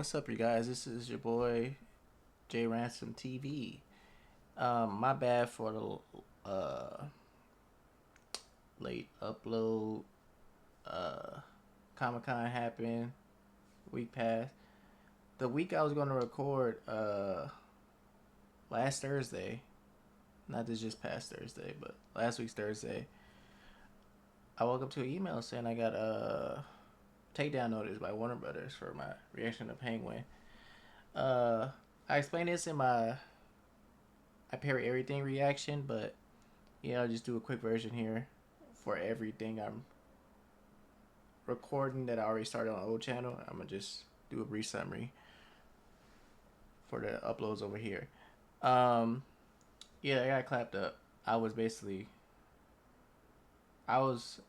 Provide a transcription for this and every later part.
What's up, you guys? This is your boy J Ransom TV. My bad for the late upload. Uh, Comic Con happened, week passed. The week I was going to record last Thursday, not this just past Thursday, but last week's Thursday, I woke up to an email saying I got a takedown notice by Warner Brothers for my reaction to Penguin. Uh, I explained this in my I parry everything reaction, but yeah, I'll just do a quick version here for everything I'm recording that I already started on the old channel. I'm gonna just do a brief summary for the uploads over here. Um, yeah, I got clapped up. I was basically I was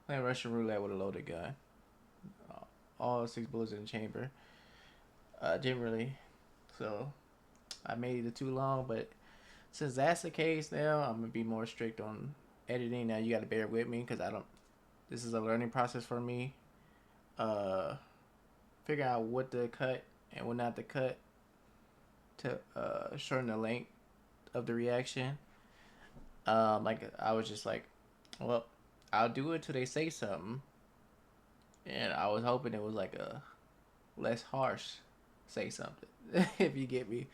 playing Russian roulette with a loaded gun. All 6 bullets in the chamber. Didn't really, so I made it too long, but since that's the case now, I'm gonna be more strict on editing. Now you got to bear with me because I don't. This is a learning process for me. Uh, Figure out what to cut and what not to cut to shorten the length of the reaction. Like I was just like, well, I'll do it till they say something, and I was hoping it was like a less harsh say something, if you get me.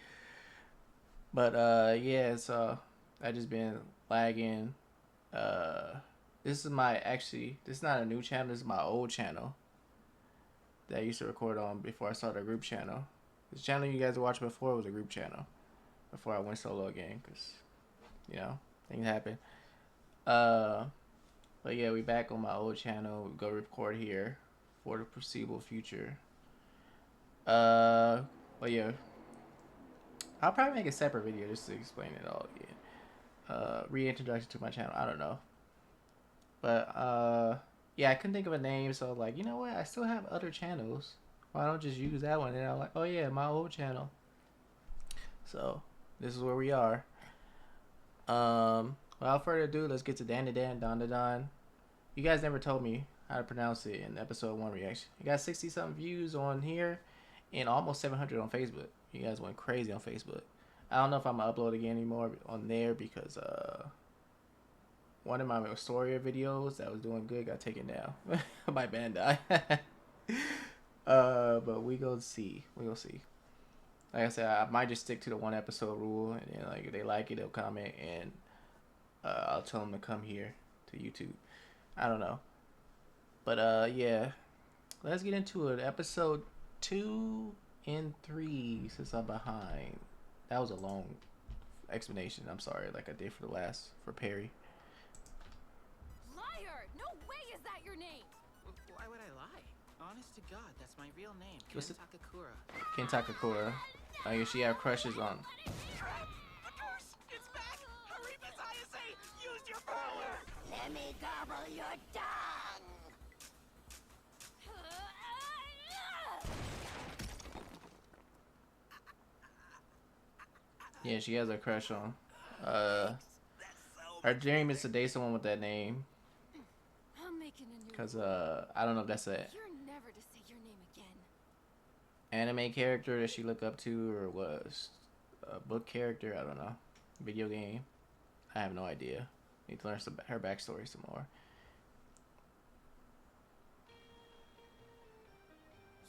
But yeah, so I just been lagging. Uh, this is my actually. This is not a new channel. This is my old channel that I used to record on before I started a group channel. This channel you guys watched before was a group channel before I went solo again, because things happen. Uh, but yeah, we back on my old channel. We go record here for the foreseeable future. Uh, but yeah, I'll probably make a separate video just to explain it all again. Reintroduction to my channel. I don't know. But yeah, I couldn't think of a name, so like, you know what? I still have other channels. Why don't just use that one? And I'm like, oh yeah, my old channel. So this is where we are. Without further ado, let's get to Dan to Dan, Don to Don. You guys never told me how to pronounce it in episode 1 reaction. You got 60 something views on here and almost 700 on Facebook. You guys went crazy on Facebook. I don't know if I'm gonna upload again anymore on there because one of my Astoria videos that was doing good got taken down by Bandai. But we go see. We go see. Like I said, I might just stick to the 1 episode rule, and then like if they like it, they'll comment, and I'll tell them to come here to YouTube. I don't know, but yeah, let's get into it. Episode 2 and 3, since I'm behind. That was a long explanation. I'm sorry, like I did for the last for Perry. Liar! No way is that your name! Why would I lie? Honest to God, that's my real name, Ken What's it? Takakura. Ken Takakura. I guess she have crushes on. Trap! The curse! It's back! Hurry, Messiah! Use your power! Let me gobble your tongue! Yeah, she has a crush on. Her dream is to date someone with that name. I'm making a new Cause I don't know if that's a You're never to say your name again. anime character that she look up to, or was a book character. I don't know. Video game. I have no idea. Need to learn her backstory some more.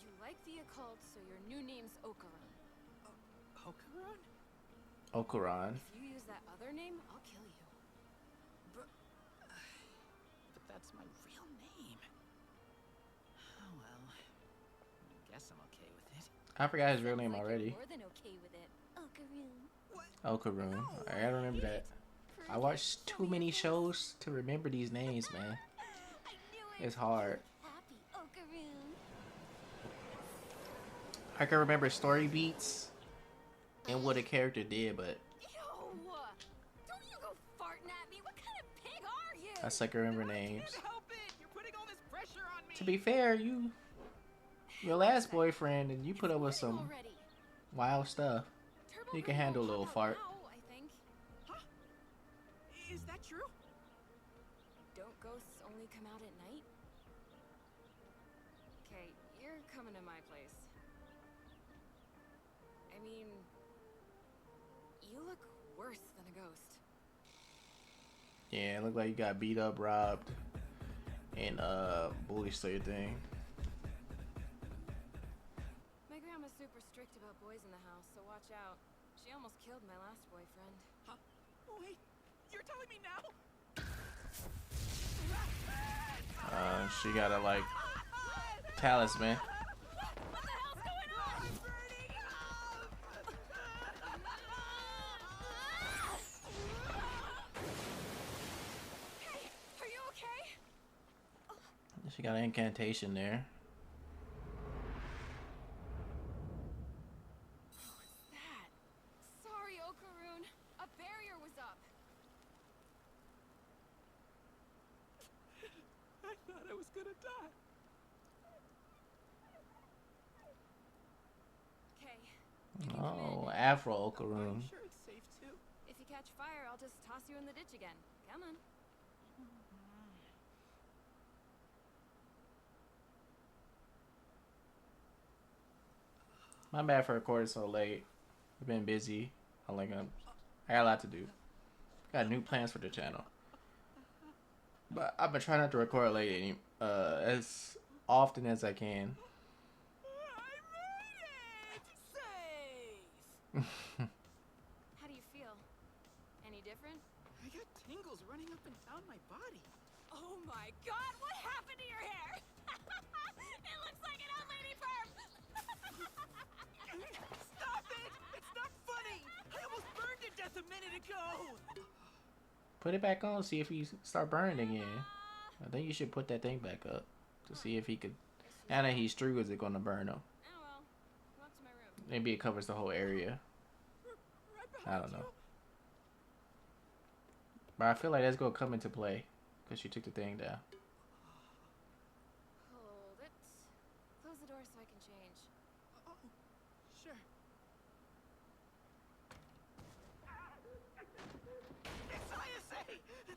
You like the occult, so your new name's Okaran. Hokuron? Okuran. If you use that other name, I'll kill you. But that's my real name. Oh well. I guess I'm okay with it. I forgot his real Sounds name like you're already. more than okay with it. Okaroon. What? Okaroon. No. I gotta remember that. I watched too many shows to remember these names, man. I knew it. It's hard. Happy Okaroon. I can remember story beats and what a character did, but Yo! Don't you go farting at me! What kind of pig are you? I suck at remember I names. can't help it! You're putting all this pressure on me! To be fair, your last boyfriend, and you put up with He's some quitting already. wild stuff. Turbo You can Ray handle a won't little pop fart. out now, I think. Huh? Is that true? Don't ghosts only come out at night? Okay, you're coming to my place. mean, you look worse than a ghost. Yeah, it looked like you got beat up, robbed, and bully your thing. My grandma's super strict about boys in the house, so watch out. She almost killed my last boyfriend. Huh? Wait, you're telling me now? She got a like talisman. What the hell's going on? I'm burning up! Hey, are you okay? She got an incantation there. What's that? Sorry, Okaroon. A barrier was up. I thought I was gonna die. Okay. Oh, Afro Are Okaroon. you sure it's safe too? If you catch fire, I'll just toss you in the ditch again. Come on. My bad for recording so late. I've been busy. I got a lot to do. Got new plans for the channel. But I've been trying not to record late as often as I can. I made it! Safe! How do you feel? Any different? I got tingles running up and down my body. Oh my god, what happened to your hair? It looks like an old lady perm! Stop it! It's not funny! I almost burned to death a minute ago! Put it back on, see if he start burning again. I think you should put that thing back up to see if he could. Now that he's through, is it gonna burn him? Oh well. Go up to my room. Maybe it covers the whole area. Right I behind don't know. you. But I feel like that's gonna come into play because she took the thing down. Hold it. Close the door so I can change. Oh, sure. It's ISA!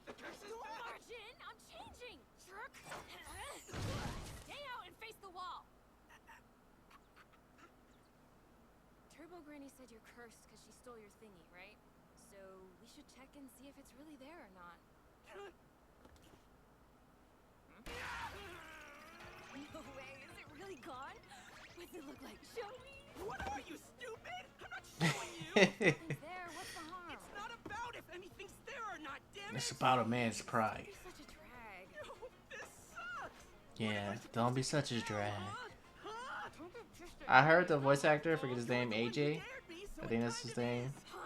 The curse is Don't back! march in! I'm changing! Jerk! Stay out and face the wall! Turbo Granny said you're cursed because she stole your thingy, right? So we should check and see if it's really there or not. No way! Is it really gone? What's it look like? Show me! What are you, stupid? I'm not showing you! Nothing's there. What's the harm? It's not about if anything's there or not, damn it! It's about a man's pride. You're such a drag. No, this sucks! Yeah, don't be such a drag. Huh? Don't be pissed at I me. heard the voice actor, I forget his name, You're the one who AJ. dared me, so I it think that's his kinda name. is. Huh?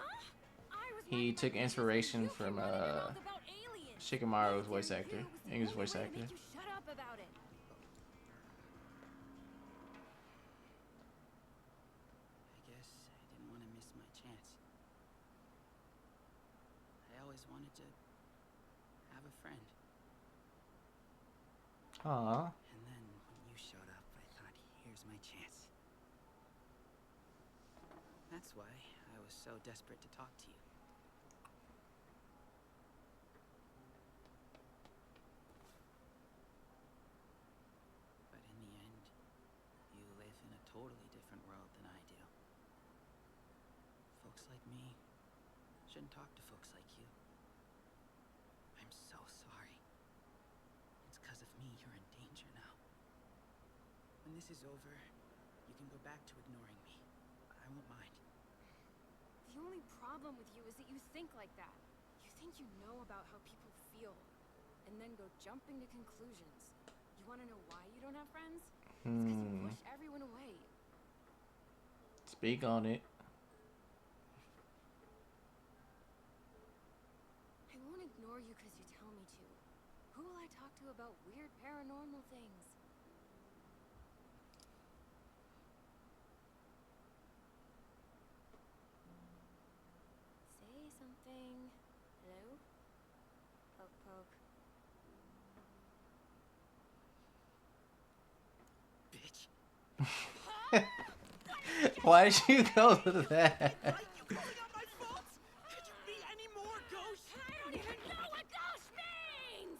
I was He minding took my business inspiration and you from, came running your mouth about aliens. Shikamaru's voice Daring actor, you was the English only voice way to actor. make you shut up about it. I guess I didn't want to miss my chance. I always wanted to have a friend. Aww. And then when you showed up, I thought, here's my chance. That's why I was so desperate to talk to you. But in the end, you live in a totally different world than I do. Folks like me shouldn't talk to folks like you. I'm so sorry. It's because of me you're in danger now. When this is over, you can go back to ignoring me. I won't mind. The only problem with you is that you think like that. You think you know about how people feel, and then go jumping to conclusions. You want to know why you don't have friends? It's because you push everyone away. Speak on it. I won't ignore you because you tell me to. Who will I talk to about weird paranormal things? Say something. Hello? Poke, poke. Bitch. Why did you go to that? Like you calling out my faults? Could you be any more ghost? I don't even know what ghost means!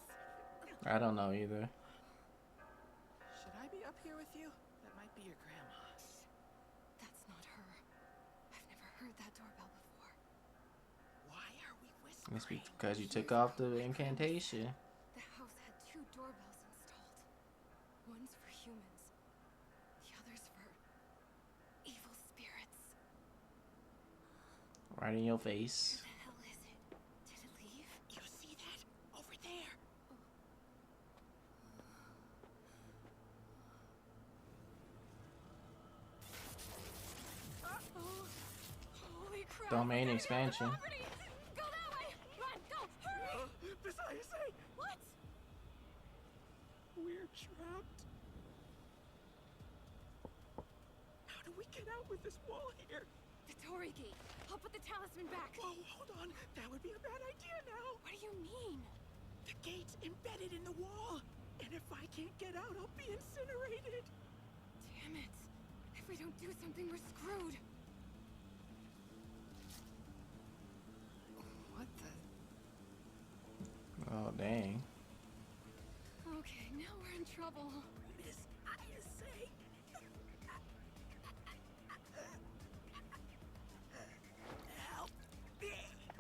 I don't know either. Should I be up here with you? That might be your grandma. That's not her. I've It's because you took off the incantation. The house had 2 doorbells installed. One's for humans, the other's for evil spirits. Right in your face. What the hell is it? Did it leave? You see that? Over there. Oh, holy crap! Domain We're gonna get the expansion. property! Go that way! Run, go, hurry! Visayase! What? We're trapped. How do we get out with this wall here? The Torii gate. I'll put the talisman back. Whoa, hold on. That would be a bad idea now. What do you mean? The gate's embedded in the wall. And if I can't get out, I'll be incinerated. Damn it. If we don't do something, we're screwed. What the? Oh, dang. Okay, now we're in trouble. Miss Ayase. Help me.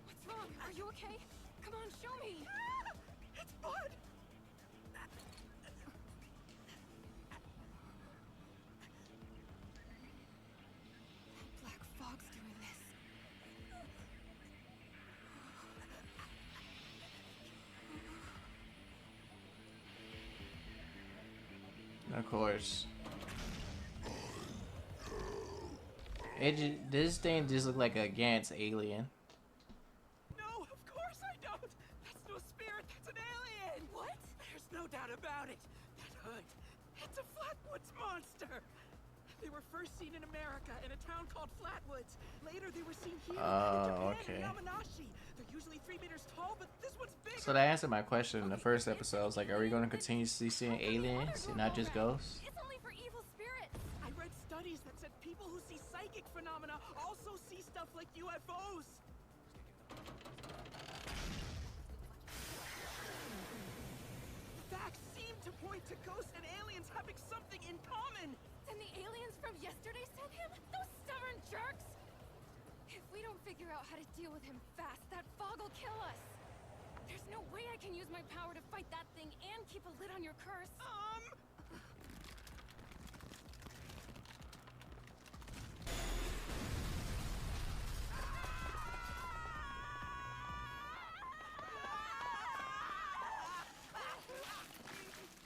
What's wrong? Are you okay? Come on, show me. It's Bud. Black fog's doing this. Of course. This thing just looked like a Gantz alien. No, of course I don't. That's no spirit. That's an alien. What? There's no doubt about it. That hood. It's a Flatwoods monster. They were first seen in America in a town called Flatwoods. Later they were seen here in Japan okay. and Yamanashi. They're usually 3 meters tall, but this one's bigger. So that answered my question in the first episode. I was like, are we going to continue seeing aliens and not just ghosts? It's only for evil spirits. I read studies that said people who see psychic phenomena also see stuff like UFOs. Facts seem to point to ghosts and aliens having something in common. And the aliens from yesterday sent him? Those stubborn jerks! If we don't figure out how to deal with him fast, that fog will kill us. There's no way I can use my power to fight that thing and keep a lid on your curse.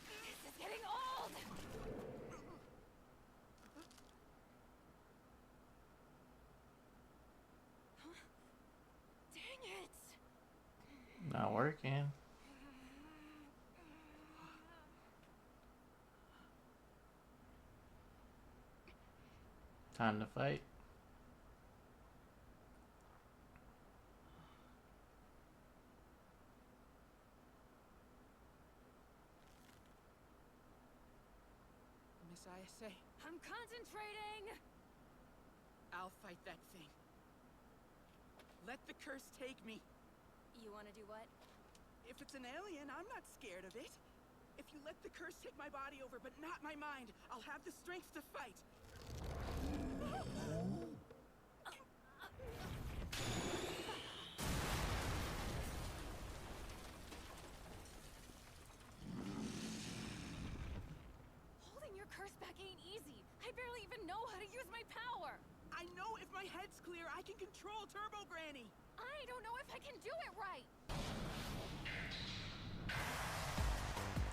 This is getting old! Huh? Dang it! Not working. Time to fight. Miss Ayase, I'm concentrating! I'll fight that thing. Let the curse take me. You wanna do what? If it's an alien, I'm not scared of it. If you let the curse take my body over, but not my mind, I'll have the strength to fight. Holding your curse back ain't easy. I barely even know how to use my power. I know if my head's clear, I can control Turbo Granny. I don't know if I can do it right.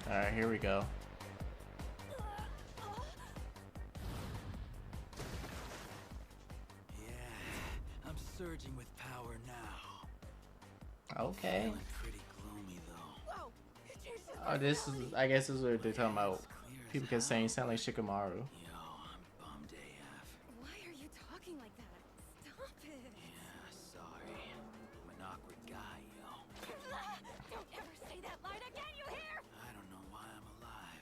Alright, here we go. Yeah, I'm surging with power now. Okay. Feeling pretty gloomy though. Whoa! It changed his Oh, this is, personality. I guess this is what they're talking about. Clear as People can hell. say you sound like Shikamaru. Yo, I'm bummed AF. Why are you talking like that? Stop it. Yeah, sorry. I'm an awkward guy, yo. Don't ever say that line again, you hear? I don't know why I'm alive.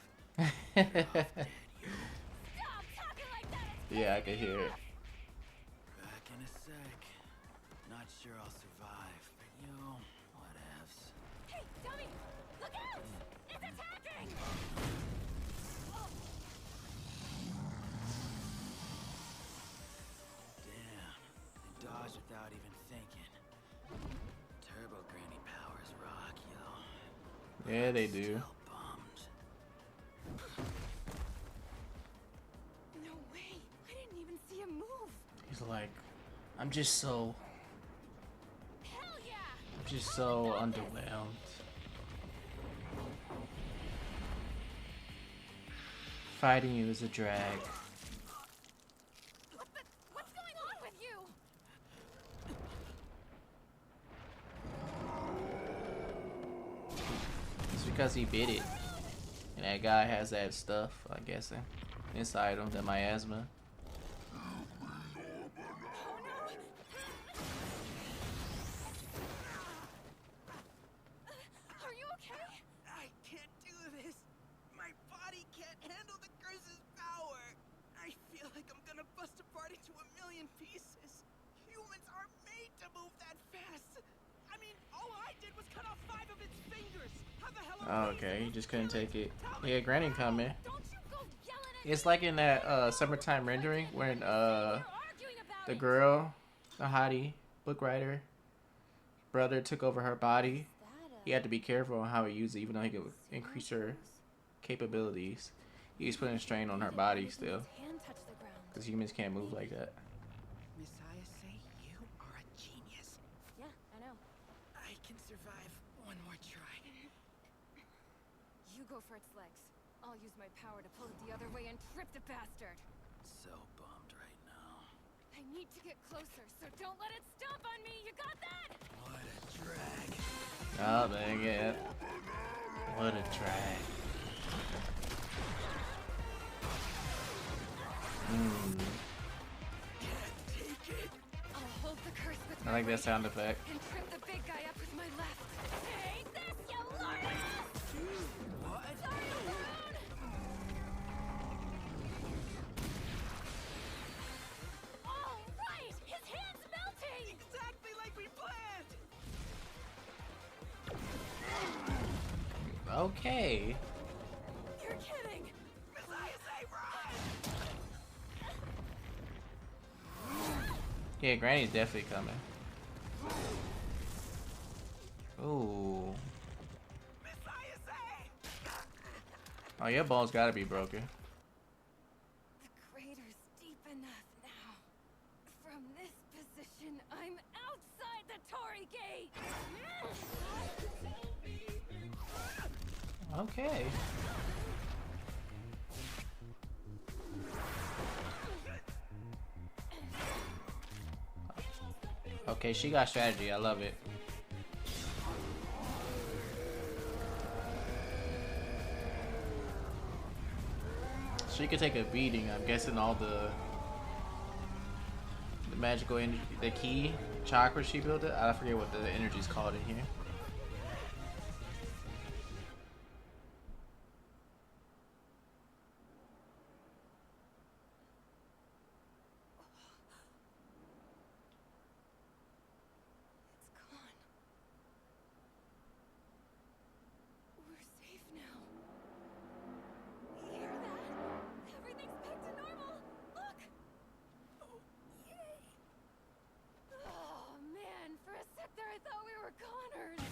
Stop talking like that. It's Yeah, I can hear it. Back in a sec. Not sure I'll survive, but yo, whatevs. Hey, dummy! Look out! It's attacking! Oh, Damn, I dodged without even thinking. Turbo Granny Yeah, they do. So bummed. No way! I didn't even see him move! He's like, I'm just so Hell yeah! underwhelmed. Fighting you is a drag. What's going on with you? It's because he bit it. And that guy has that stuff, I'm guessing, inside him, that miasma. Are you okay? I can't do this. My body can't handle the curse's power. I feel like I'm gonna bust apart into a million pieces. Humans aren't made to move that fast. I mean, all I did was cut off 5 of its fingers. How the hell Oh, are okay, he just couldn't Kill it. take it. Tell me Yeah, Granny coming. Don't you go yelling at It's me! like in that Summertime Rendering when You're arguing about the it. girl, the hottie, book writer, brother took over her body. He had to be careful on how he used it, even though he could increase her capabilities. He was putting a strain on her body still, Hand touched the ground. because humans can't move like that. Messiah say you are a genius. Yeah, I know. I can survive one more try. You go for its legs. I'll use my power to pull it the other way and trip the bastard. So bummed right now. I need to get closer, so don't let it stomp on me. You got that? What a drag. Oh, dang it. What a drag. I'll hold the curse with I my like that right sound effect. and trip the big guy up with my left. Take this, you lord! What? Sorry, Alone! All right! His hand's melting! Exactly like we planned. Okay. You're kidding! Messiah say run. Yeah, Granny's definitely coming. Ooh. Messiah say. Oh, your ball's gotta be broken. The crater's deep enough now. From this position, I'm outside the Torii Gate! Okay. Okay, she got strategy. I love it. She could take a beating. I'm guessing all the magical energy, the key chakra she built it. I forget what the energy's called in here. It's gone. We're safe now. You hear that? Everything's back to normal. Look! Oh, yay! Oh, man. For a sec there, I thought we were goners.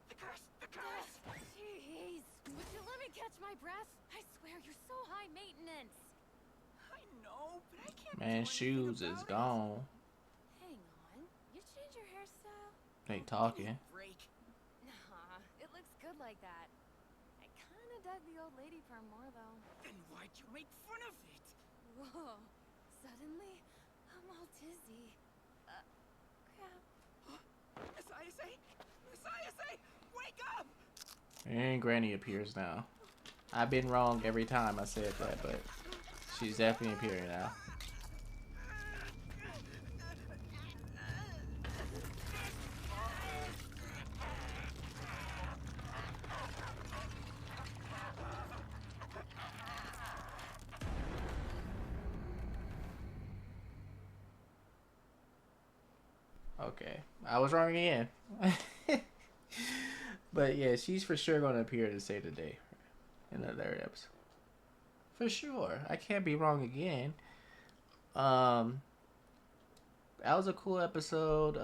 The curse. The curse. Jeez. Would you let me catch my breath? I swear, you're so high maintenance. I know, but I can't. Man, do anything shoes is about it. gone. Hang on. You changed your hairstyle? They Give me talking. a break. Nah, it looks good like that. I kinda dug the old lady perm more, though. Then why'd you make fun of it? Whoa. Suddenly, I'm all dizzy. Crap. Messiah say. Messiah say. Wake up. And Granny appears now. I've been wrong every time I said that, but she's definitely appearing now. Okay, I was wrong again. But yeah, she's for sure going to appear to save the day in the third episode. For sure. I can't be wrong again. That was a cool episode.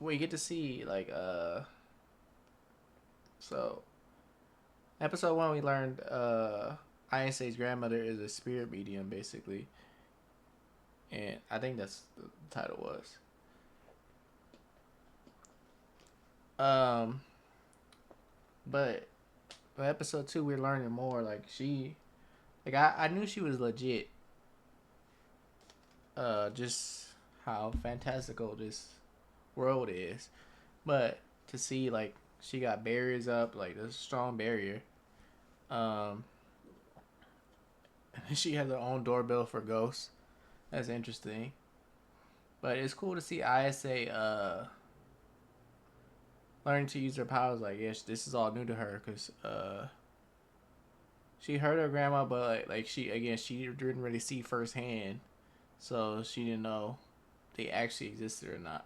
we get to see like so episode 1 we learned Ayase's grandmother is a spirit medium basically, and I think that's the title was. But by episode 2 we're learning more. Like she, like I knew she was legit. Just how fantastical this world is, but to see like she got barriers up, like a strong barrier. Um, she has her own doorbell for ghosts. That's interesting. But it's cool to see Ayase learning to use her powers. Like, yes, this is all new to her because she heard her grandma, but like she didn't really see firsthand, so she didn't know they actually existed or not.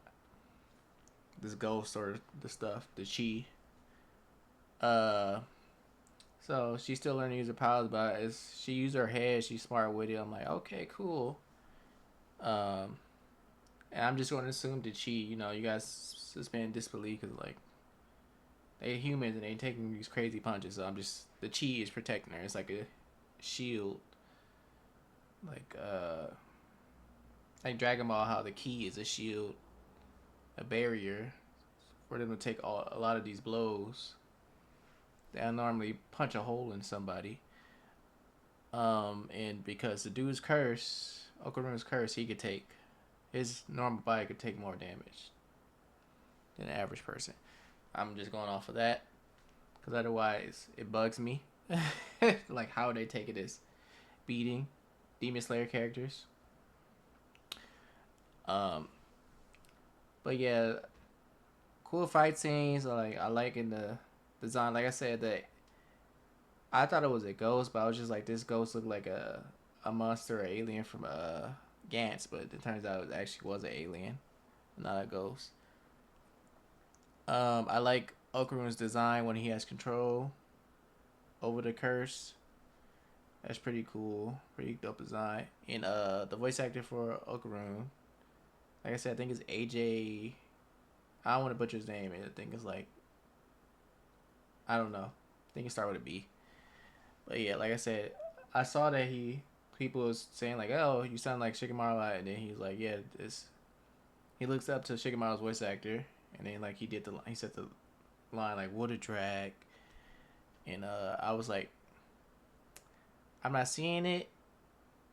This ghost or the stuff, the chi. So she's still learning to use her powers, but as she used her head, she's smart with it. I'm like, okay, cool. And I'm just going to assume the chi, you know, you guys suspend disbelief because like they humans and they taking these crazy punches. So I'm just, the chi is protecting her. It's like a shield, like Dragon Ball, how the ki is a shield, a barrier for them to take a lot of these blows. They'll normally punch a hole in somebody. And because the dude's curse, Okaruna's curse, he could take, his normal body could take more damage than an average person. I'm just going off of that because otherwise it bugs me. Like how they take it as beating Demon Slayer characters. But yeah, cool fight scenes. Like I like in the design. Like I said, that I thought it was a ghost, but I was just like, this ghost looked like a monster or alien from Gantz, but it turns out it actually was an alien, not a ghost. I like Okaruna's design when he has control over the curse. That's pretty cool. Pretty dope design. And the voice actor for Okarun, like I said, I think it's AJ. I don't want to butcher his name. I think it's like, I don't know. I think it started with a B. But yeah, like I said, I saw that people was saying like, oh, you sound like Shikamaru, and then he's like, yeah, this. He looks up to Shikamaru's voice actor, and then like he said the line like, what a drag, and I was like, I'm not seeing it,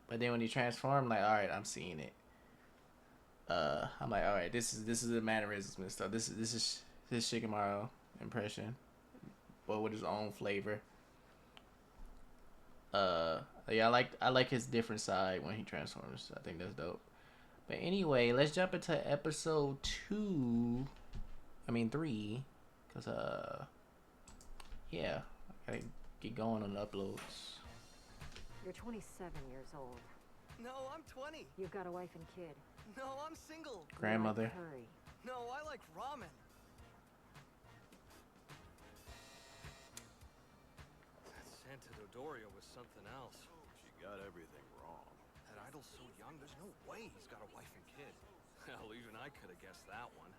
but then when he transformed, like, all right, I'm seeing it. I'm like, all right, this is the mannerisms and stuff. This is Shikamaru impression, but with his own flavor. Yeah, I like his different side when he transforms. I think that's dope. But anyway, let's jump into episode 3, cause yeah, I gotta get going on the uploads. You're 27 years old. No, I'm 20. You've got a wife and kid. No, I'm single. Grandmother. You like curry. No, I like ramen. That Santa Dodoria was something else. She got everything wrong. That idol's so young, there's no way he's got a wife and kid. Hell, even I could have guessed that one.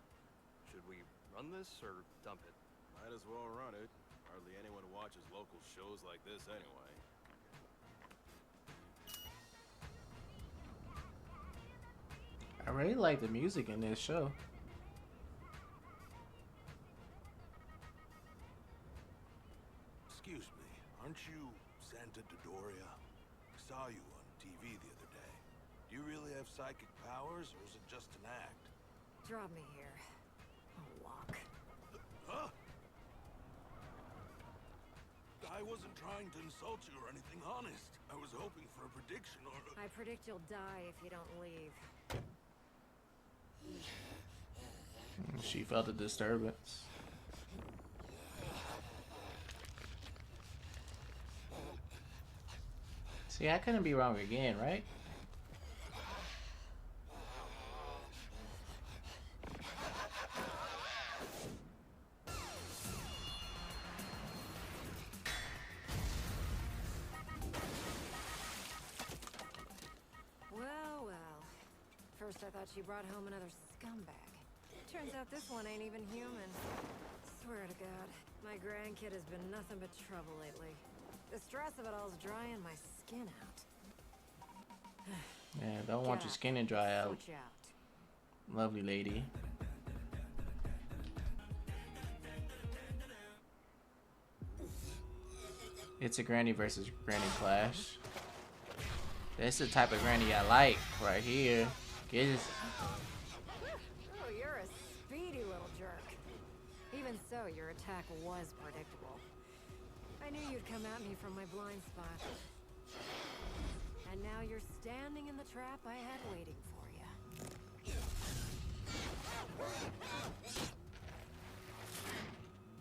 Should we run this or dump it? Might as well run it. Hardly anyone watches local shows like this anyway. I really like the music in this show. Excuse me, aren't you Santa Dodoria? I saw you on TV the other day. Do you really have psychic powers, or is it just an act? Drop me here. I'll walk. Huh? I wasn't trying to insult you or anything, honest. I was hoping for a prediction or... I predict you'll die if you don't leave. She felt a disturbance. See, I couldn't be wrong again, right? Well, well. First I thought she brought home another scumbag. Turns out this one ain't even human. Swear to God, my grandkid has been nothing but trouble lately. The stress of it all's drying my skin out. Yeah, don't want your skin to dry out, Switch out. lovely lady. It's a granny versus granny clash. That's the type of granny I like right here. Get his. Oh, you're a speedy little jerk. Even so, your attack was predictable. I knew you'd come at me from my blind spot. And now you're standing in the trap I had waiting for you.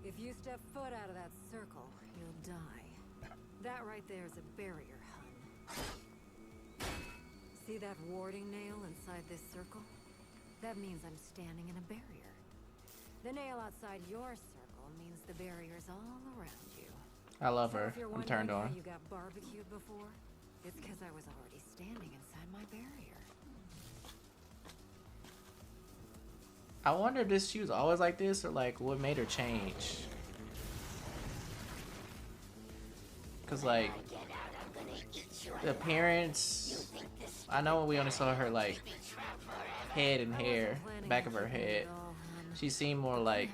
If you step foot out of that circle, you'll die. That right there is a barrier, hun. See that warding nail inside this circle? That means I'm standing in a barrier. The nail outside your circle means the barrier's all around you. I love her. So if you're I'm turned wondering how on. you got barbecued before, it's because I was already standing inside my barrier. I wonder if she was always like this or like what made her change. Cause like the appearance, I know we only saw her like head and hair, back of her head. She seemed more like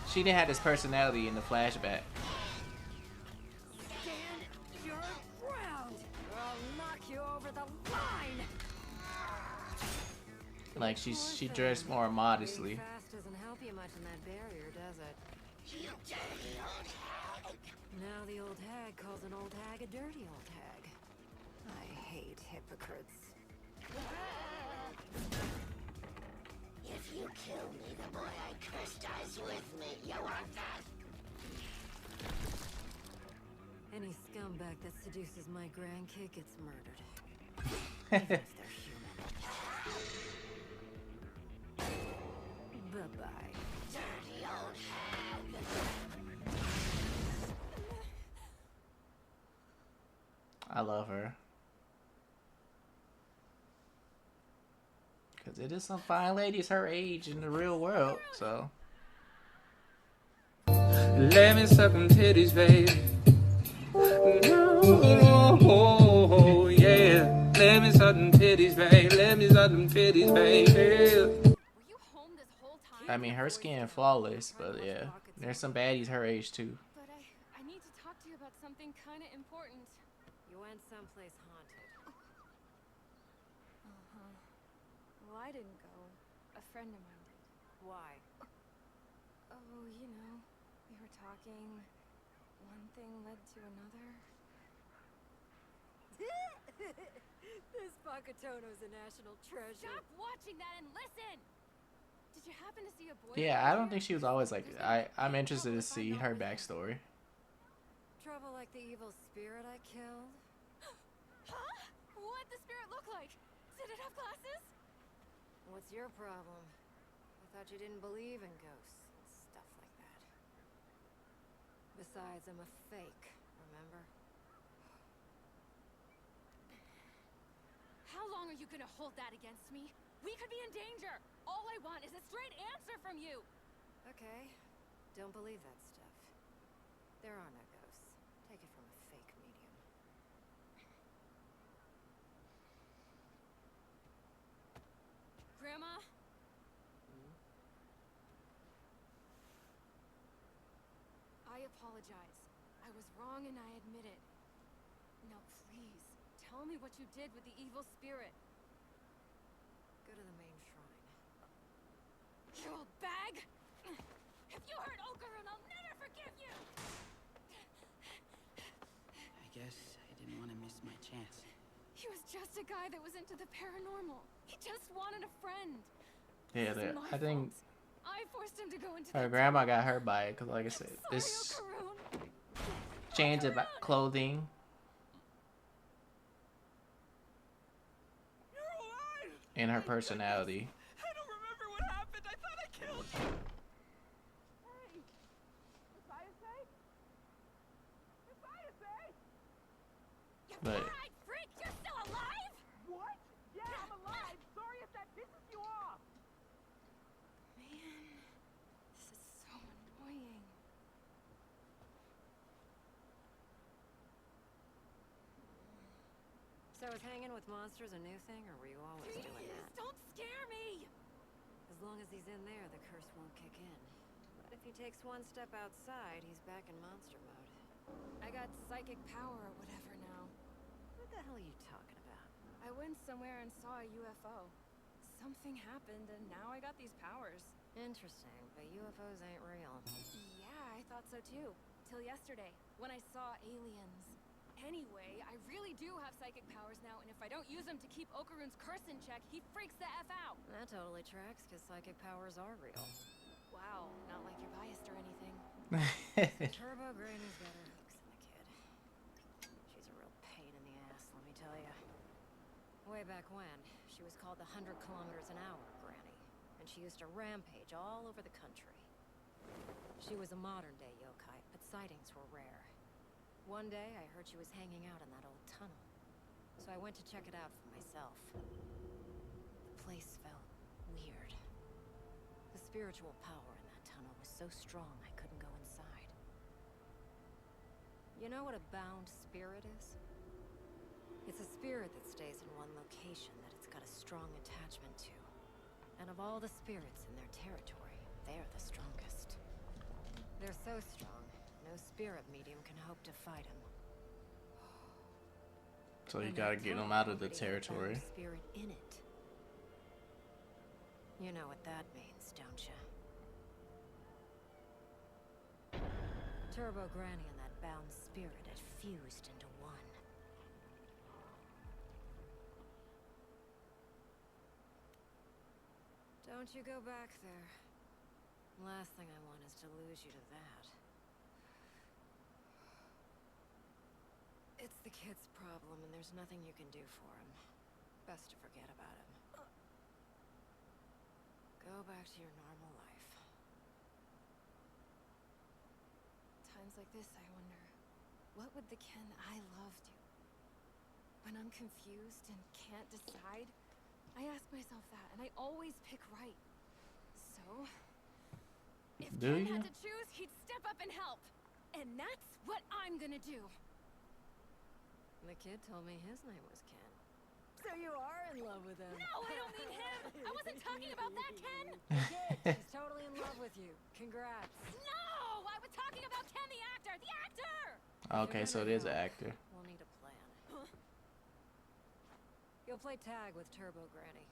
she didn't have this personality in the flashback. Stand your ground, or I'll knock you over the line. Like she dressed more modestly. Being fast doesn't help you much in that barrier, does it? You dirty old hag. Now the old hag calls an old hag a dirty old hag. I hate hypocrites. If you kill me, the boy I cursed dies with me. You want that? Any scumbag that seduces my grandkid gets murdered. Even if they're human. Bye-bye. Dirty old hag. I love her. Cause it is some fine ladies her age in the real world, so. Let me suck them titties, baby. Oh, yeah. Let me suck them titties, baby. Let me suck them titties, baby. Were you home this whole time? I mean, her skin flawless, but yeah, there's some baddies her age too. But I need to talk to you about something kind of important. You went someplace haunted. Well, I didn't go. A friend of mine did. Why? Oh, you know, we were talking. One thing led to another. This Bakatono's a national treasure. Stop watching that and listen! Did you happen to see a boy? Yeah, I don't think she was always like. I'm interested to see her backstory. Trouble like the evil spirit I killed? Huh? What'd the spirit look like? Did it have glasses? What's your problem? I thought you didn't believe in ghosts and stuff like that. Besides, I'm a fake, remember? How long are you gonna hold that against me? We could be in danger! All I want is a straight answer from you! Okay, don't believe that stuff. There are no ghosts. Take it from a fake medium. Grandma? I apologize. I was wrong and I admit it. Now please, tell me what you did with the evil spirit. Go to the main shrine. You old bag! If you hurt Okarun, I'll never forgive you! I guess I didn't want to miss my chance. He was just a guy that was into the paranormal. He just wanted a friend. Yeah, This is my I think fault. I forced him to go into her the grandma got hurt by it, cause like I said, Sorry, this Okarun. change of Okarun! clothing. You're alive! And her personality. I don't remember what happened. I thought I killed you. Hey! Messiah-say? Messiah-say? You But fried freak! You're still alive? What? Yeah, So is hanging with monsters a new thing, or were you always doing Please, that? don't scare me! As long as he's in there, the curse won't kick in. But if he takes one step outside, he's back in monster mode. I got psychic power or whatever now. What the hell are you talking about? I went somewhere and saw a UFO. Something happened and now I got these powers. Interesting, but UFOs ain't real. Yeah, I thought so too. Till yesterday, when I saw aliens. Anyway, I really do have psychic powers now, and if I don't use them to keep Okarune's curse in check, he freaks the F out! That totally tracks, because psychic powers are real. Wow, not like you're biased or anything. Turbo Granny's got her hooks in the kid. She's a real pain in the ass, let me tell ya. Way back when, she was called the 100 kilometers an hour Granny, and she used to rampage all over the country. She was a modern-day yokai, but sightings were rare. One day, I heard she was hanging out in that old tunnel, so I went to check it out for myself. The place felt weird. The spiritual power in that tunnel was so strong I couldn't go inside. You know what a bound spirit is? It's a spirit that stays in one location that it's got a strong attachment to. And of all the spirits in their territory, they're the strongest. They're so strong, no spirit medium can hope to fight him. So you And gotta that get them tunnel out of the already had a bound territory. Spirit in it. You know what that means, don't you? Turbo Granny and that bound spirit had fused into one. Don't you go back there. Last thing I want is to lose you to that. It's the kid's problem, and there's nothing you can do for him. Best to forget about him. Go back to your normal life. Times like this, I wonder, what would the Ken I love do? When I'm confused and can't decide, I ask myself that, and I always pick right. So, if Do Ken you? had to choose, he'd step up and help. And that's what I'm gonna do. The kid told me his name was Ken. So you are in love with him. No, I don't mean him! I wasn't talking about that, Ken! He's totally in love with you. Congrats. No! I was talking about Ken the actor! The actor! Okay, so it is an actor. We'll need a plan. You'll play tag with Turbo Granny.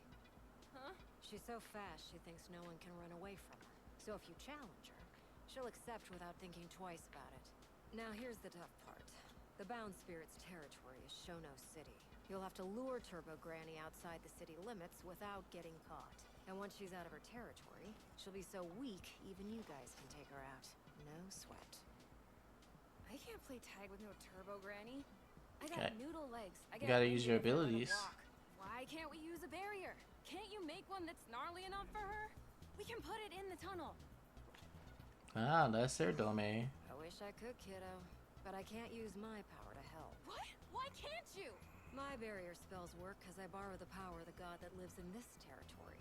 Huh? She's so fast, she thinks no one can run away from her. So if you challenge her, she'll accept without thinking twice about it. Now here's the tough part. The Bound Spirit's territory is Shono City. You'll have to lure Turbo Granny outside the city limits without getting caught. And once she's out of her territory, she'll be so weak, even you guys can take her out. No sweat. I can't play tag with no Turbo Granny. I got Okay. noodle legs. I You got gotta use your winded if I let her abilities. walk. Why can't we use a barrier? Can't you make one that's gnarly enough for her? We can put it in the tunnel. Ah, that's their domain. I wish I could, kiddo. But I can't use my power to help. What? Why can't you? My barrier spells work because I borrow the power of the god that lives in this territory.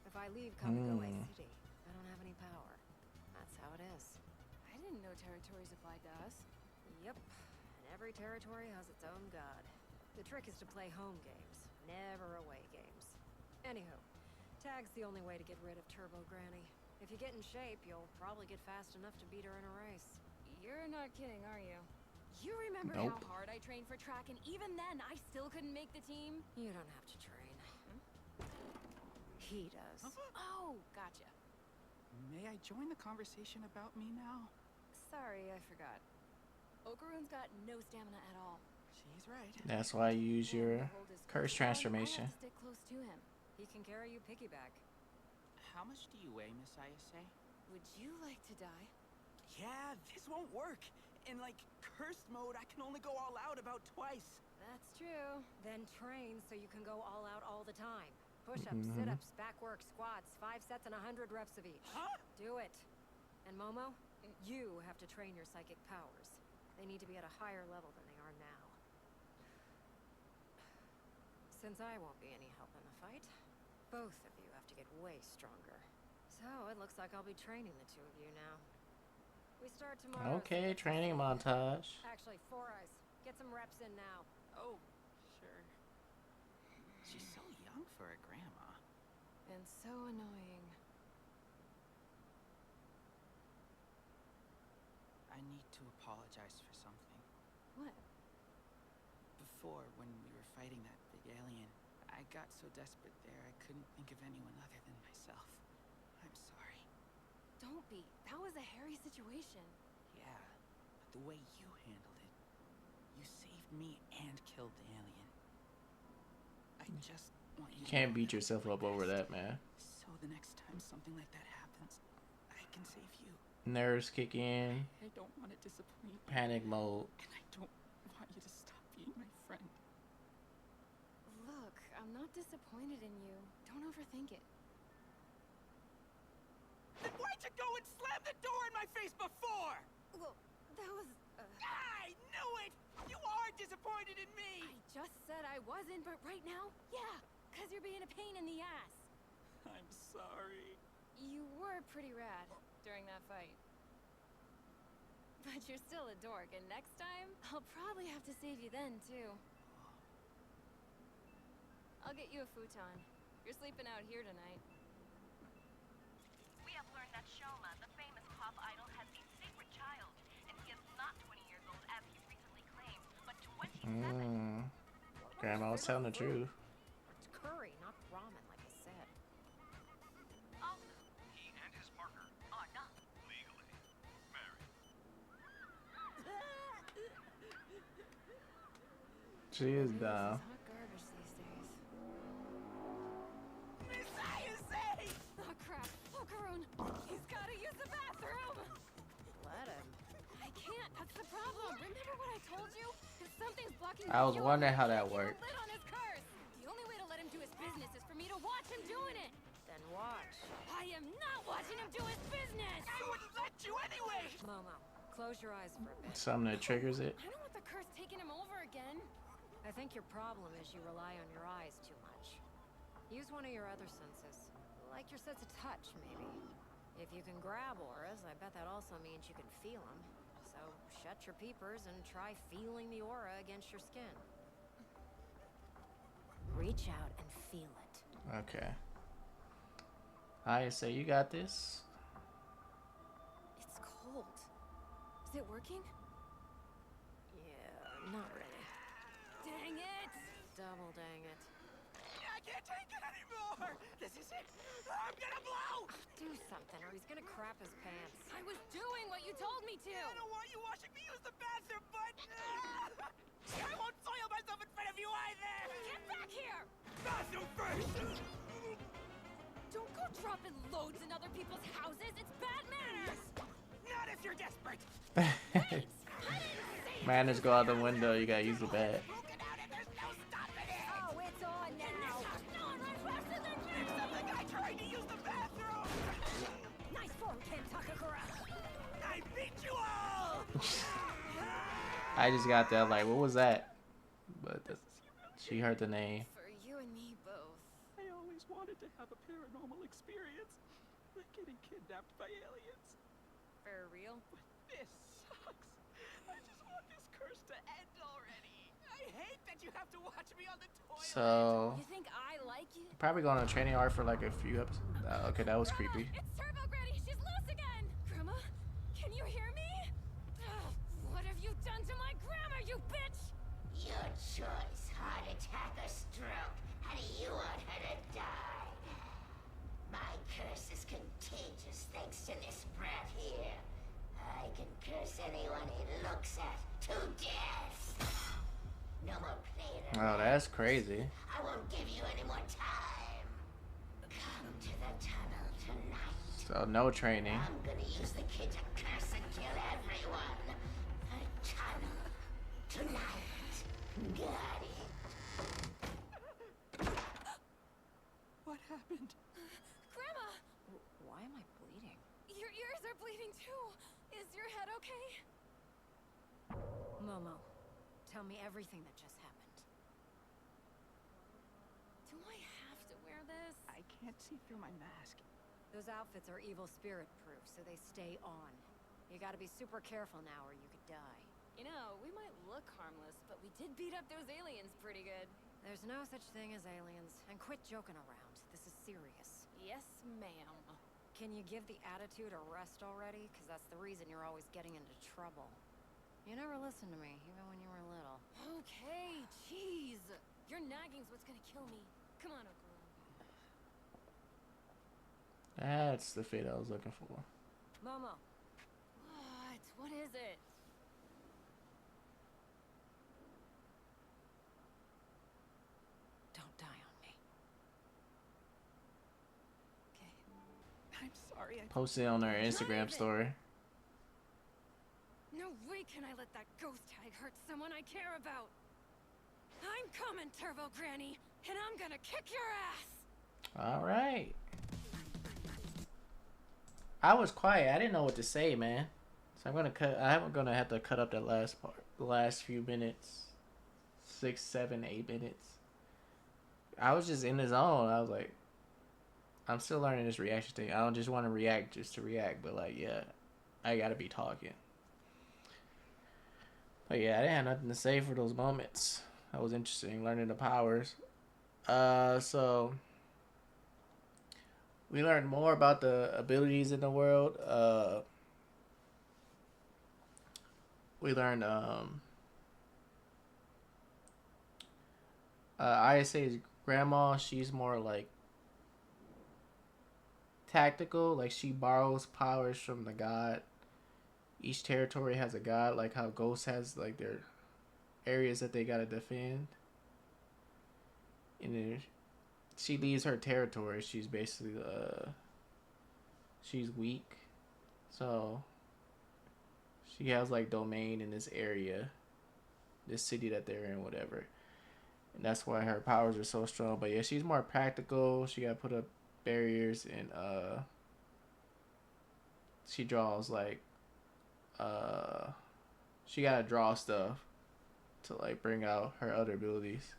If I leave Kamigoe City, I don't have any power. That's how it is. I didn't know territories applied to us. Yep, and every territory has its own god. The trick is to play home games, never away games. Anywho, tag's the only way to get rid of Turbo Granny. If you get in shape, you'll probably get fast enough to beat her in a race. You're not kidding, are you? You remember Nope. how hard I trained for track, and even then, I still couldn't make the team? You don't have to train. He does. Oh, gotcha. May I join the conversation about me now? Sorry, I forgot. Okarune's got no stamina at all. She's right. That's why you use And your to hold his curse down, transformation. I have to stick close to him. He can carry you piggyback. How much do you weigh, Miss Ayase? Would you like to die? Yeah, this won't work. In, like, cursed mode, I can only go all out about twice. That's true. Then train so you can go all out all the time. Push-ups, sit-ups, back work, squats, 5 sets and 100 reps of each. Huh? Do it. And Momo, you have to train your psychic powers. They need to be at a higher level than they are now. Since I won't be any help in the fight, both of you have to get way stronger. So it looks like I'll be training the two of you now. We start tomorrow. so Okay, get some training sleep. montage. Actually, 4 Eyes. Get some reps in now. Oh, sure. for a grandma. And so annoying. I need to apologize for something. What? Before, when we were fighting that big alien, I got so desperate there I couldn't think of anyone other than myself. I'm sorry. Don't be. That was a hairy situation. Yeah, but the way you handled it, you saved me and killed the alien. I just want you You to can't know beat that I yourself did my up over best. that, man. So the next time something like that happens, I can save you. Nerves kick in. I don't want to disappoint you. Panic mode. And I don't want you to stop being my friend. Look, I'm not disappointed in you. Don't overthink it. Then why'd you go and slam the door in my face before? Well, that was... I knew it! You are disappointed in me! I just said I wasn't, but right now, yeah. Because you're being a pain in the ass. I'm sorry. You were pretty rad during that fight. But you're still a dork, and next time, I'll probably have to save you then, too. I'll get you a futon. You're sleeping out here tonight. We have learned that Shoma, the famous pop idol, has a secret child, and he is not 20 years old as he recently claimed, but 27. Grandma was telling the truth. It's curry, not ramen, like I said. Also, He and his partner are not. legally married. She is This dumb. is hot garbage these days. Oh crap! Oh, Karun! He's gotta use the bathroom! Let him. I can't, that's the problem. Remember what I told you? If something's blocking I was you, wondering how that keep a worked. lid on his curse. The only way to let him do his business is for me to watch him doing it. Then watch. I am not watching him do his business! I wouldn't let you anyway! Momo, close your eyes for a bit. Something that triggers it. I don't want the curse taking him over again. I think your problem is you rely on your eyes too much. Use one of your other senses. Like your sense of touch, maybe. If you can grab auras, I bet that also means you can feel them. So shut your peepers and try feeling the aura against your skin. Reach out and feel it. Okay. I say you got this. It's cold. Is it working? Yeah, not really. Dang it! Double dang it. I can't take it anymore! This is it! I'm gonna blow! Do something or he's gonna crap his pants. I was doing what you told me to! I don't want you watching me use the bathroom, but... I won't soil myself in front of you either! Get back here! Bathroom first! Don't go dropping loads in other people's houses. It's bad manners. Not if you're desperate! Manners go out the window. You gotta use the bat. Broken out and there's no stopping it! Oh, it's on now. No one runs faster than me! Except the guy trying to use the bathroom! Nice form, Ken Takakura. I beat you all! I just got that. Like, what was that? But she heard the name. For you and me both. I always wanted to have a paranormal experience. Like getting kidnapped by aliens. For real? But this sucks. I just want this curse to end already. I hate that you have to watch me on the toilet. So You think I like you? probably going on a training arc for like a few episodes. Okay, that was creepy. It's Turbo Granny. She's loose again. Grandma, can you hear me? Ugh, what have you done to my grandma, you bitch? Your choice, heart attack or stroke. How do you want her to die? My curse is contagious thanks to this brat here. I can curse anyone he looks at to death. No more playing Oh, around. that's crazy. I won't give you any more time. Come to the tunnel tonight. So no training. I'm gonna use the kid to curse and kill everyone. The tunnel tonight. Got it. What happened? Grandma, Why am I bleeding? your ears are bleeding too. Is your head okay? Momo, tell me everything that just happened. Do I have to wear this? I can't see through my mask. Those outfits are evil spirit proof, so they stay on. You gotta be super careful now or you could die. You know, we might look harmless, but we did beat up those aliens pretty good. There's no such thing as aliens. And quit joking around. This is serious. Yes, ma'am. Can you give the attitude a rest already? Because that's the reason you're always getting into trouble. You never listened to me, even when you were little. Okay, jeez. Your nagging's what's gonna kill me. Come on, Uncle. That's the fit I was looking for. Momo. What? What is it? Don't die on me. I'm sorry. I Posted on their Instagram story. No way can I let that ghost tag hurt someone I care about. I'm coming, Turbo Granny, and I'm gonna kick your ass. All right. I was quiet. I didn't know what to say, man. So I'm gonna cut. I'm gonna have to cut up that last part. The last few minutes, 6, 7, 8 minutes. I was just in the zone. I was like, I'm still learning this reaction thing. I don't just want to react just to react, but like, yeah, I gotta be talking. But yeah, I didn't have nothing to say for those moments. That was interesting, learning the powers. So we learned more about the abilities in the world. We learned ISA's grandma, she's more like tactical, like she borrows powers from the god. Each territory has a god, like how Ghost has like their areas that they gotta defend. And then she leaves her territory. She's basically she's weak, so she has like domain in this area, this city that they're in, whatever. And that's why her powers are so strong. But yeah, she's more practical. She gotta put up barriers, and she draws like she gotta draw stuff to like bring out her other abilities.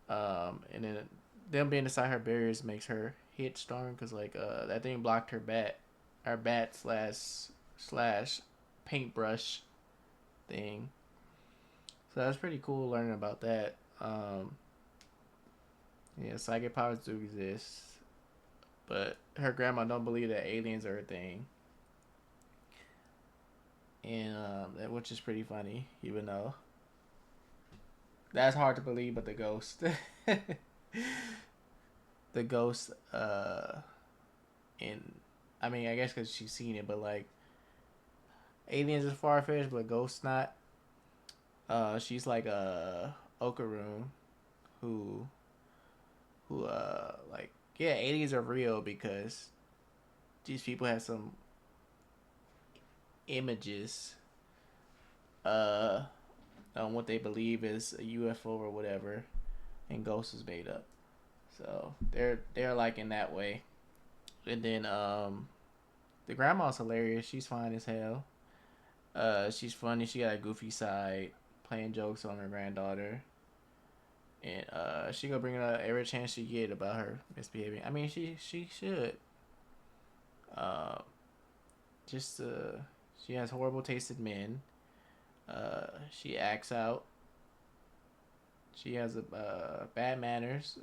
And then them being inside her barriers makes her hit strong, because like that thing blocked her bat slash paintbrush thing. So that's pretty cool learning about that. Yeah, psychic powers do exist, but her grandma don't believe that aliens are a thing, and which is pretty funny, even though that's hard to believe. But the ghost, the ghost, in, I mean, I guess because she's seen it, but like aliens is far fetched, but ghosts not. She's like a Okaroon, who like, yeah, aliens are real because these people have some images on what they believe is a UFO or whatever, and Ghost is made up. So they're like in that way. And then the grandma's hilarious. She's fine as hell. She's funny. She got a goofy side, playing jokes on her granddaughter. And she gonna bring it up every chance she get about her misbehaving. I mean, she should. She has horrible taste in men. She acts out. She has bad manners.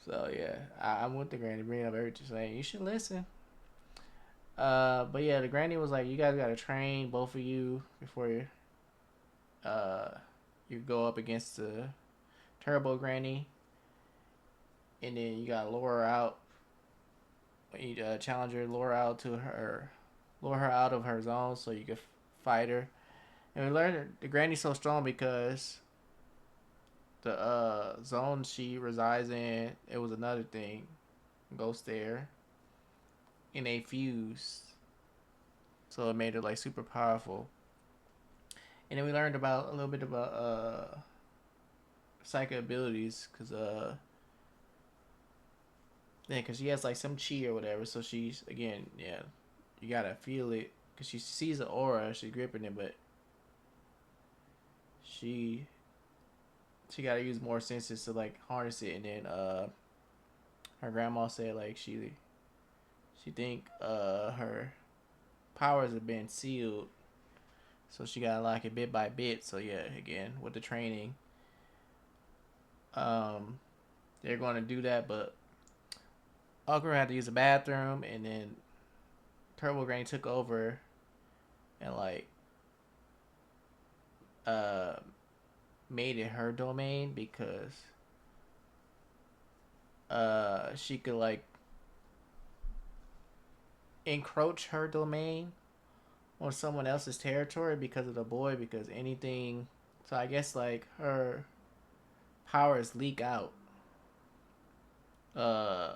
So yeah, I'm with the granny, bringing up everything, saying you should listen. But yeah, the granny was like, you guys gotta train, both of you, before you go up against the Turbo Granny, and then you gotta lure her out. When you challenge her, lure her out of her zone so you can fight her. And we learned the Granny's so strong because the zone she resides in, it was another thing, Ghost there, and they fused, so it made her like super powerful. And then we learned about a little bit about psychic abilities, because she has like some chi or whatever. So she's, again, yeah, you gotta feel it, because she sees the aura, she's gripping it, but she gotta use more senses to like harness it. And then her grandma said like she think her powers have been sealed So she got to lock it bit by bit. So yeah, again, with the training, they're going to do that. But Okra had to use the bathroom, and then Turbo Granny took over and like made it her domain because she could like encroach her domain on someone else's territory because of the boy, because anything, so I guess like her powers leak out on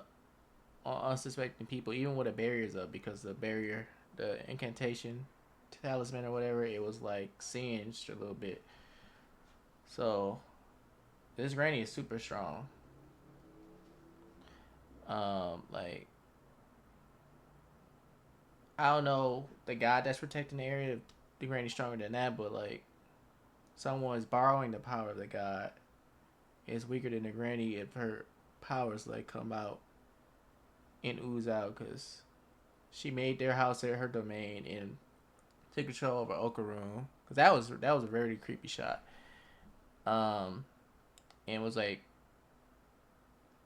unsuspecting people even with the barriers up, because the barrier, the incantation talisman or whatever, it was like singed a little bit. So this granny is super strong. Like I don't know the god that's protecting the area, the granny's stronger than that, but like someone's borrowing the power of the god is weaker than the granny if her powers like come out and ooze out, because she made their house her domain and took control over Okaroon, because that was a very creepy shot. And was like,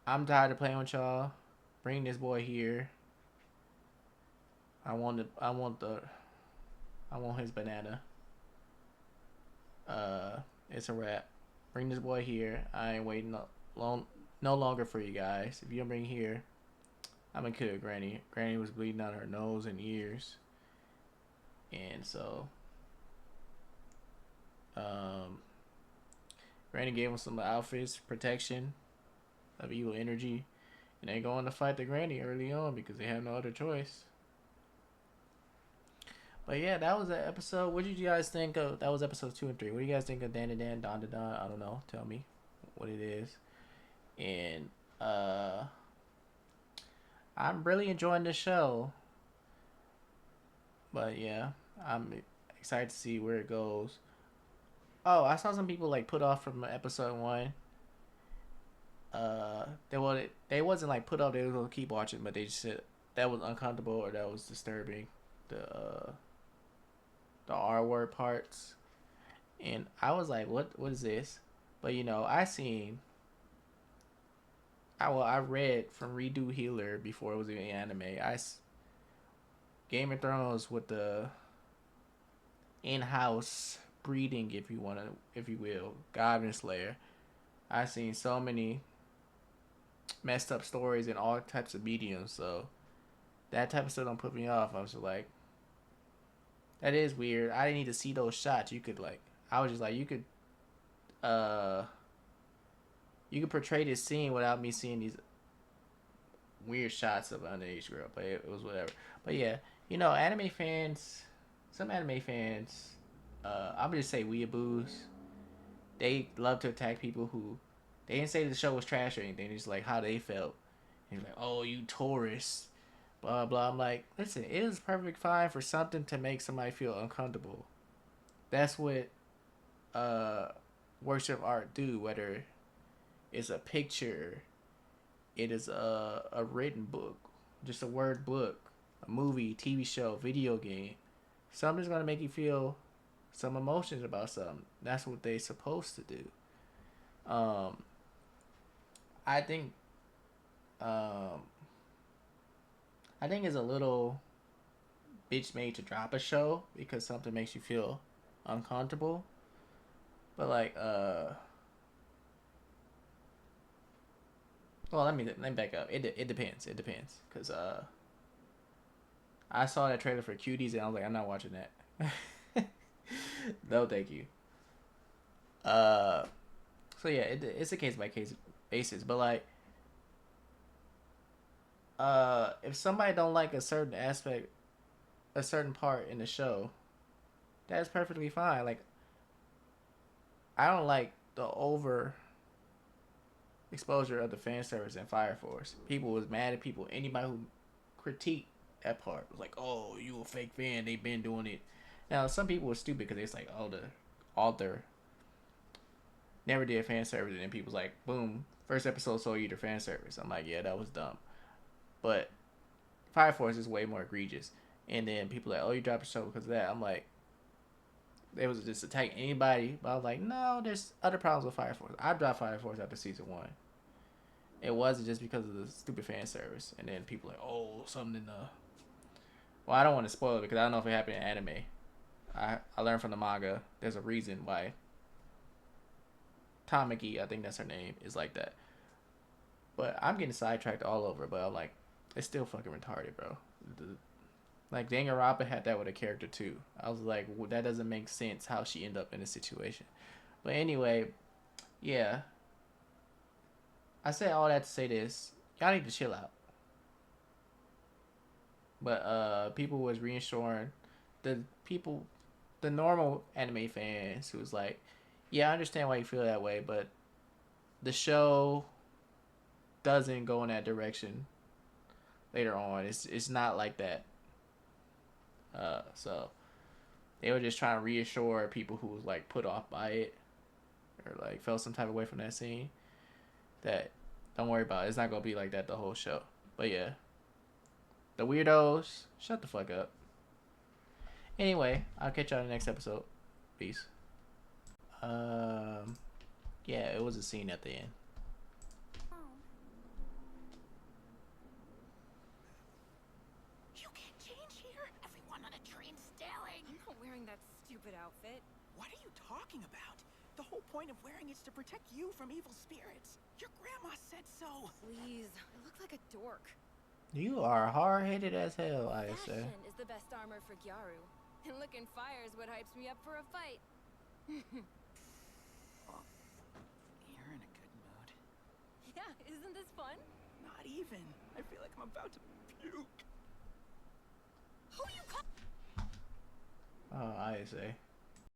I'm tired of playing with y'all. Bring this boy here. I want his banana. It's a wrap. Bring this boy here. I ain't waiting no longer for you guys. If you don't bring here, I'm gonna kill Granny. Granny was bleeding out her nose and ears, and so Granny gave him some outfits, protection of evil energy, and they going to fight the Granny early on because they have no other choice. But yeah, that was an episode. What did you guys think of? That was episode 2 and 3. What do you guys think of Dan to Dan, Don to Don? I don't know. Tell me what it is. And I'm really enjoying the show. But yeah, I'm excited to see where it goes. Oh, I saw some people like put off from episode 1. They wasn't like put off. They was gonna keep watching, but they just said that was uncomfortable or that was disturbing. The R word parts, and I was like, what is this? But you know, I read from Redo Healer before it was an anime. Game of Thrones with the in-house breeding, if you will, Goblin Slayer. I seen so many messed up stories in all types of mediums, so that type of stuff don't put me off. I was just like, that is weird. I didn't need to see those shots. You could like, I was just like, you could portray this scene without me seeing these weird shots of an underage girl. But it was whatever. But yeah, you know, some anime fans, I'm gonna just say weeaboos. They love to attack people who, they didn't say the show was trash or anything. It's like how they felt. And like, oh, you tourists. Blah blah. I'm like, listen, it is perfectly fine for something to make somebody feel uncomfortable. That's what works of art do, whether it's a picture, it is a written book, just a word book, a movie, TV show, video game. Something's gonna make you feel some emotions about something. That's what they're supposed to do. I think it's a little bitch made to drop a show because something makes you feel uncomfortable. But like, well, let me back up. It depends. It depends, cause I saw that trailer for Cuties and I was like, I'm not watching that. No, thank you. So yeah, it's a case by case basis. But like, if somebody don't like a certain aspect, a certain part in the show, that's perfectly fine. Like, I don't like the over exposure of the fan service in Fire Force. People was mad at people. Anybody who critiqued that part was like, "Oh, you a fake fan? They been doing it." Now, some people were stupid because it's like, "Oh, the author never did fan service," and then people's like, "Boom, first episode saw you the fan service." I'm like, "Yeah, that was dumb." But Fire Force is way more egregious. And then people are like, "Oh, you dropped a show because of that." I'm like, they was just attacking anybody. But I was like, no, there's other problems with Fire Force. I dropped Fire Force after season 1. It wasn't just because of the stupid fan service. And then people like, oh, something in the... Well, I don't want to spoil it because I don't know if it happened in anime. I learned from the manga. There's a reason why Tamaki, I think that's her name, is like that. But I'm getting sidetracked all over. But I'm like, it's still fucking retarded, bro. Like, Danganronpa had that with a character too. I was like, well, that doesn't make sense how she ended up in this situation. But anyway, yeah. I say all that to say this. Y'all need to chill out. But people was reassuring the normal anime fans who was like, yeah, I understand why you feel that way, but the show doesn't go in that direction later on. It's not like that. So they were just trying to reassure people who was like put off by it or like felt some type of way from that scene that don't worry about it. It's not gonna be like that the whole show. But yeah, the weirdos, shut the fuck up. Anyway, I'll catch y'all in the next episode. Peace. Yeah, it was a scene at the end. You can't change here. Everyone on the train's staring. I'm not wearing that stupid outfit. What are you talking about? The whole point of wearing it's to protect you from evil spirits. Your grandma said so. Please, I look like a dork. You are hard-headed as hell, I say. Fashion is the best armor for Gyaru. And looking fire is what hypes me up for a fight. You're in a good mood. Yeah, isn't this fun? Not even. I feel like I'm about to puke. Who you call? Oh, I say.